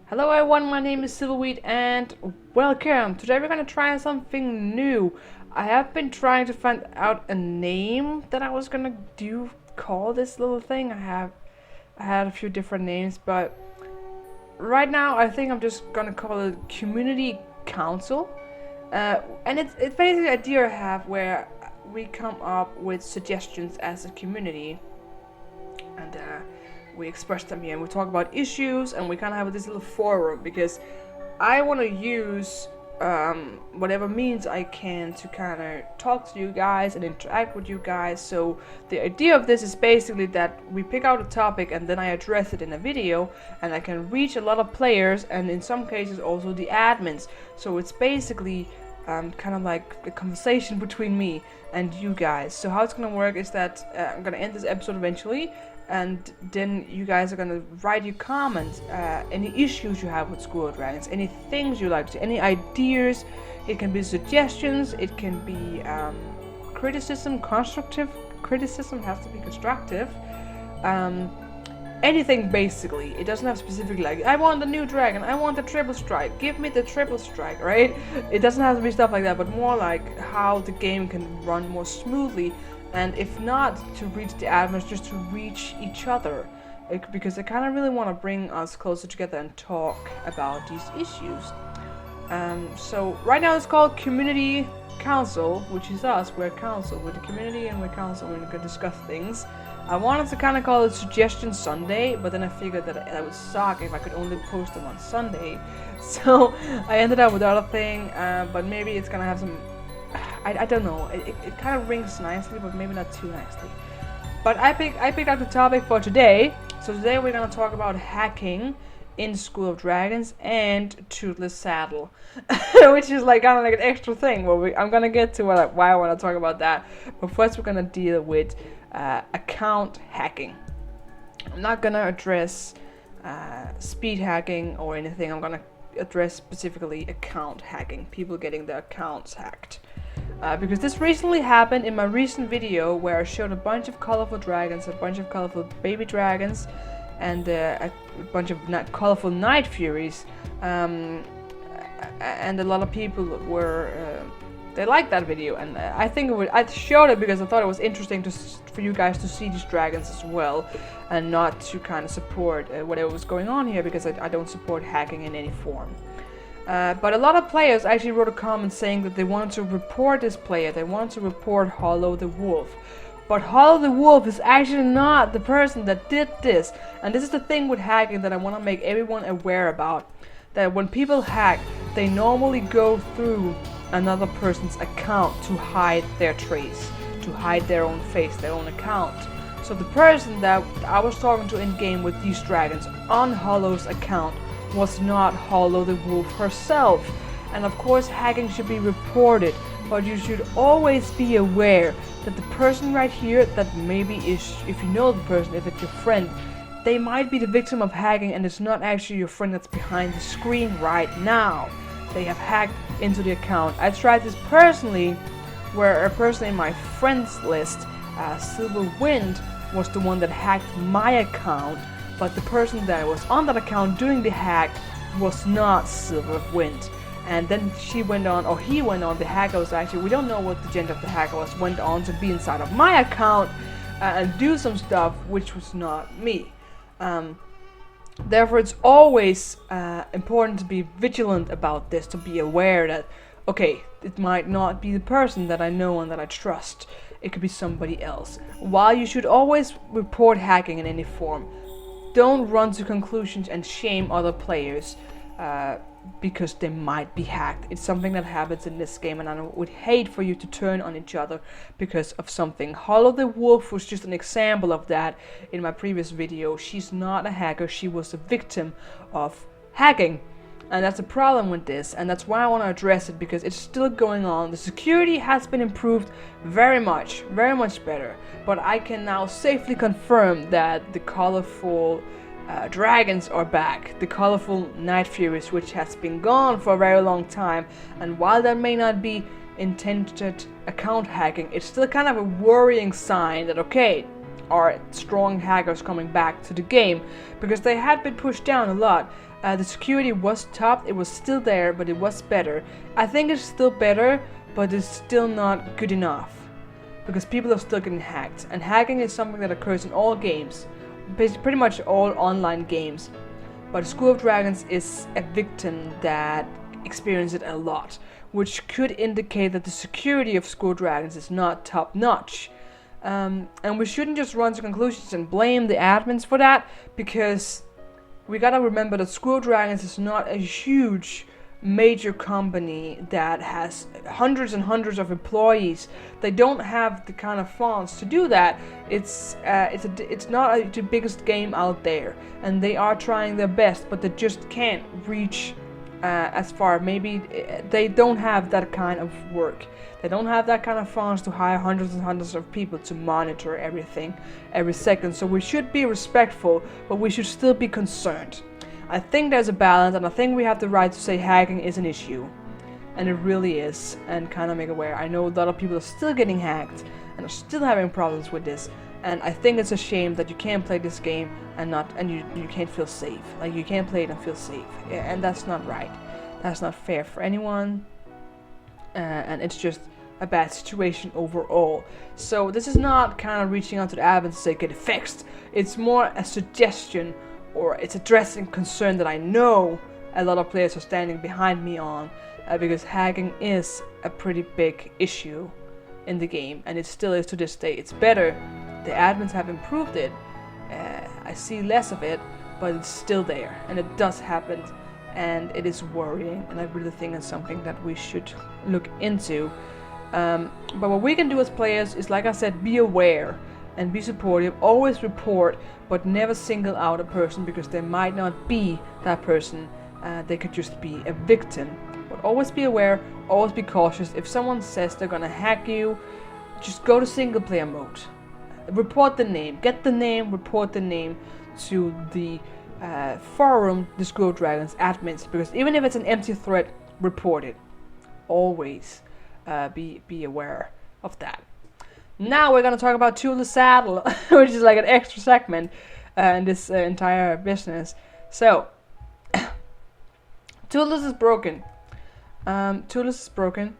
Hello everyone, my name is Silverweed and welcome. Today we're gonna try something new. I have been trying to find out a name that I was gonna call this little thing. I had a few different names, but right now I think I'm just gonna call it Community Council. And it's basically the idea I have where we come up with suggestions as a community and we express them here and we talk about issues and we kind of have this little forum because I want to use whatever means I can to kind of talk to you guys and interact with you guys. So the idea of this is basically that we pick out a topic and then I address it in a video and I can reach a lot of players and in some cases also the admins. So it's basically kind of like a conversation between me and you guys. So how it's gonna work is that I'm gonna end this episode eventually and then you guys are gonna write your comments, any issues you have with School of Dragons, any things you like to, any ideas. It can be suggestions, it can be criticism, constructive criticism, has to be constructive. Anything basically. It doesn't have specifically like, I want the new dragon, I want the triple strike, give me the triple strike, right? It doesn't have to be stuff like that, but more like how the game can run more smoothly. And if not to reach the admins, just to reach each other. Because I kind of really want to bring us closer together and talk about these issues. So right now it's called Community Council, which is us. We're council. We're the community and we're council. We're going to discuss things. I wanted to kind of call it Suggestion Sunday, but then I figured that would suck if I could only post them on Sunday. So I ended up with the other thing, but maybe it's going to have some... I don't know, it kind of rings nicely, but maybe not too nicely. But I picked out the topic for today. So today we're going to talk about hacking in School of Dragons and Toothless Saddle. Which is like kind of like an extra thing. Where I'm going to get to why I want to talk about that. But first we're going to deal with account hacking. I'm not going to address speed hacking or anything. I'm going to address specifically account hacking. People getting their accounts hacked. Because this recently happened in my recent video where I showed a bunch of colorful dragons, a bunch of colorful baby dragons, and a bunch of colorful night furies. And a lot of people were they liked that video, and I think I showed it because I thought it was interesting for you guys to see these dragons as well, and not to kind of support whatever was going on here, because I don't support hacking in any form. But a lot of players actually wrote a comment saying that they wanted to report this player, they wanted to report Hollow the Wolf. But Hollow the Wolf is actually not the person that did this. And this is the thing with hacking that I want to make everyone aware about. That when people hack, they normally go through another person's account to hide their trace, to hide their own face, their own account. So the person that I was talking to in game with these dragons on Hollow's account was not Hollow the Wolf herself. And of course hacking should be reported, but you should always be aware that the person right here, that maybe is, if you know the person, if it's your friend, they might be the victim of hacking and it's not actually your friend that's behind the screen right now. They have hacked into the account. I tried this personally, where a person in my friends list, Silver Wind, was the one that hacked my account. But the person that was on that account doing the hack was not Silver Wind. And then she went on, or he went on, the hacker was actually, we don't know what the gender of the hacker was, went on to be inside of my account and do some stuff which was not me. Therefore it's always important to be vigilant about this, to be aware that, okay, it might not be the person that I know and that I trust. It could be somebody else. While you should always report hacking in any form, don't run to conclusions and shame other players because they might be hacked. It's something that happens in this game, and I would hate for you to turn on each other because of something. Hollow the Wolf was just an example of that in my previous video. She's not a hacker, she was a victim of hacking. And that's a problem with this, and that's why I want to address it, because it's still going on. The security has been improved very much better. But I can now safely confirm that the colorful dragons are back. The colorful night furies, which has been gone for a very long time. And while that may not be intended account hacking, it's still kind of a worrying sign that, okay, are strong hackers coming back to the game, because they had been pushed down a lot. The security was topped, it was still there, but it was better. I think it's still better, but it's still not good enough. Because people are still getting hacked. And hacking is something that occurs in all games. Pretty much all online games. But School of Dragons is a victim that experiences it a lot. Which could indicate that the security of School of Dragons is not top notch. And we shouldn't just run to conclusions and blame the admins for that. Because we gotta remember that School of Dragons is not a huge major company that has hundreds and hundreds of employees. They don't have the kind of funds to do that. It's not the biggest game out there, and they are trying their best, but they just can't reach as far. Maybe they don't have that kind of work. They don't have that kind of funds to hire hundreds and hundreds of people to monitor everything every second. So we should be respectful, but we should still be concerned. I think there's a balance, and I think we have the right to say hacking is an issue. And it really is, and kind of make aware. I know a lot of people are still getting hacked and are still having problems with this. And I think it's a shame that you can't play this game and you can't feel safe. Like, you can't play it and feel safe. And that's not right. That's not fair for anyone. And it's just a bad situation overall. So this is not kind of reaching out to the admins to say get it fixed. It's more a suggestion, or it's addressing concern that I know a lot of players are standing behind me on, because hacking is a pretty big issue in the game, and it still is to this day. It's better. The admins have improved it. I see less of it, but it's still there, and it does happen, and it is worrying, and I really think it's something that we should look into. But what we can do as players is, like I said, be aware and be supportive. Always report, but never single out a person, because they might not be that person. They could just be a victim. But always be aware, always be cautious. If someone says they're gonna hack you, just go to single player mode. Report the name, get the name, report the name to the forum, the School of Dragons admins, because even if it's an empty thread, report it. Always be aware of that. Now we're gonna talk about Tootless Saddle, which is like an extra segment in this entire business. So, Tootless is broken. Tootless is broken,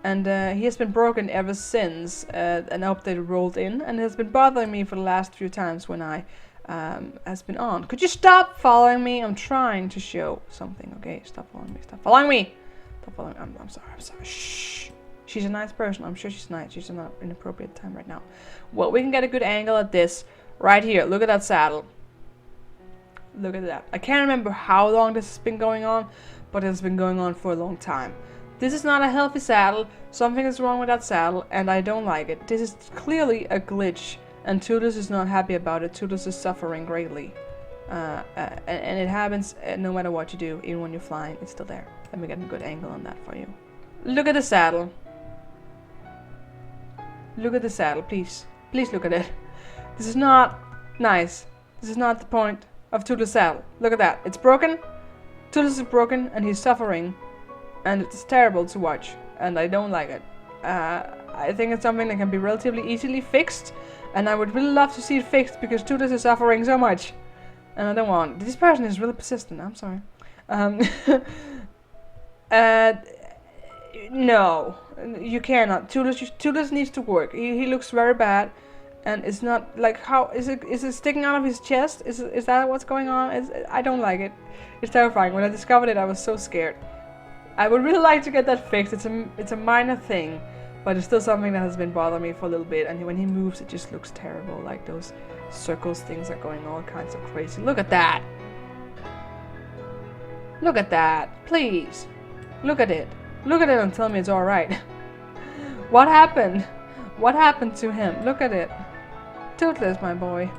and he has been broken ever since an update rolled in, and has been bothering me for the last few times when I has been on. Could you stop following me? I'm trying to show something. Okay, stop following me. Stop following me. Stop following. I'm sorry. I'm sorry. Shh. She's a nice person. I'm sure she's nice. She's in an inappropriate time right now. Well, we can get a good angle at this right here. Look at that saddle. Look at that. I can't remember how long this has been going on, but it's been going on for a long time. This is not a healthy saddle. Something is wrong with that saddle, and I don't like it. This is clearly a glitch, and Tootless is not happy about it. Tootless is suffering greatly. And it happens no matter what you do, even when you're flying, it's still there. Let me get a good angle on that for you. Look at the saddle. Look at the saddle, please. Please look at it. This is not nice. This is not the point of Tootless saddle. Look at that. It's broken. Tootless is broken, and he's suffering. And it's terrible to watch. And I don't like it. I think it's something that can be relatively easily fixed. And I would really love to see it fixed, because Tootless is suffering so much. And I don't want... This person is really persistent. I'm sorry. No. You cannot. Tootless needs to work. He looks very bad. And it's not like, how is it sticking out of his chest? Is that what's going on? I don't like it. It's terrifying. When I discovered it, I was so scared. I would really like to get that fixed. It's a minor thing, but it's still something that has been bothering me for a little bit. And when he moves, it just looks terrible. Like those circles, things are going all kinds of crazy. Look at that. Look at that. Please. Look at it. Look at it and tell me it's alright. What happened? What happened to him? Look at it. Tootless, my boy.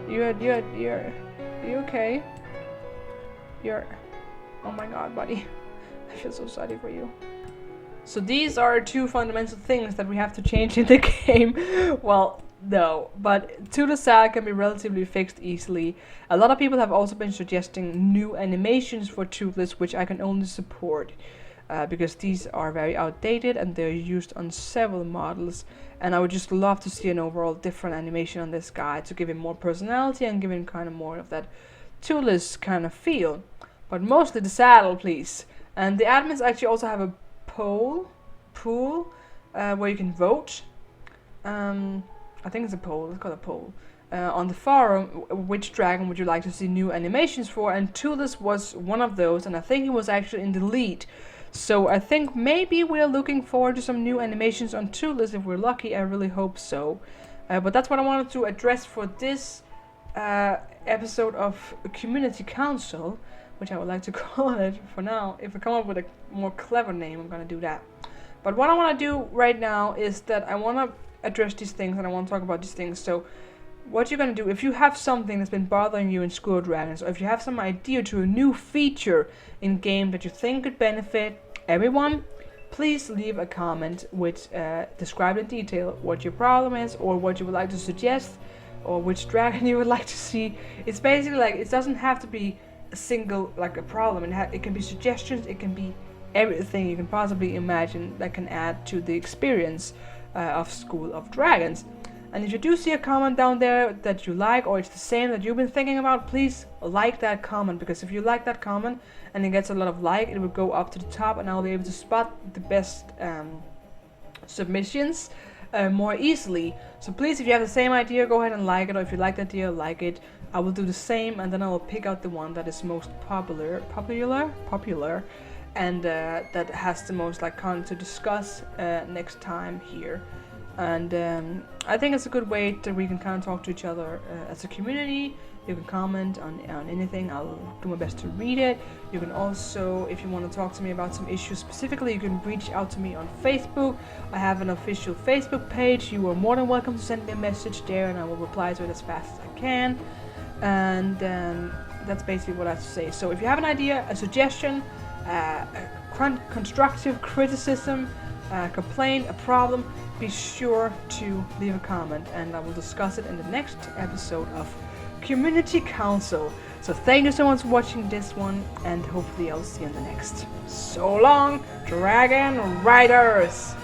You okay? Oh my god, buddy. I feel so sorry for you. So these are two fundamental things that we have to change in the game. Well, no, but Tootless Saddle can be relatively fixed easily. A lot of people have also been suggesting new animations for Tootless, which I can only support. Because these are very outdated and they're used on several models, and I would just love to see an overall different animation on this guy to give him more personality and give him kind of more of that Tootless kind of feel. but mostly the saddle, please. And the admins actually also have a pool where you can vote. I think it's a poll. It's called a poll. On the forum, which dragon would you like to see new animations for? And Tulis was one of those, and I think he was actually in the lead. So I think maybe we're looking forward to some new animations on Tulis if we're lucky. I really hope so. But that's what I wanted to address for this episode of Community Council, which I would like to call it for now. If I come up with a more clever name, I'm going to do that. But what I want to do right now is that I want to address these things and I want to talk about these things. So what you're going to do, if you have something that's been bothering you in School of Dragons, or if you have some idea to a new feature in game that you think could benefit everyone, please leave a comment which describe in detail what your problem is, or what you would like to suggest, or which dragon you would like to see. It's basically like, it doesn't have to be a single, like a problem. It can be suggestions, it can be everything you can possibly imagine that can add to the experience of School of Dragons. And if you do see a comment down there that you like, or it's the same that you've been thinking about, please like that comment, because if you like that comment and it gets a lot of like, it will go up to the top and I'll be able to spot the best submissions more easily. So please, if you have the same idea, go ahead and like it, or if you like the idea, like it. I will do the same, and then I will pick out the one that is most popular, and that has the most like content to discuss next time here. And I think it's a good way that we can kind of talk to each other as a community. You can comment on anything. I'll do my best to read it. You can also, if you want to talk to me about some issues specifically, you can reach out to me on Facebook. I have an official Facebook page. You are more than welcome to send me a message there, and I will reply to it as fast as I can. And that's basically what I have to say. So if you have an idea, a suggestion, constructive criticism, complaint, a problem, be sure to leave a comment, and I will discuss it in the next episode of Community Council. So thank you so much for watching this one, and hopefully I'll see you in the next. So long, Dragon Riders!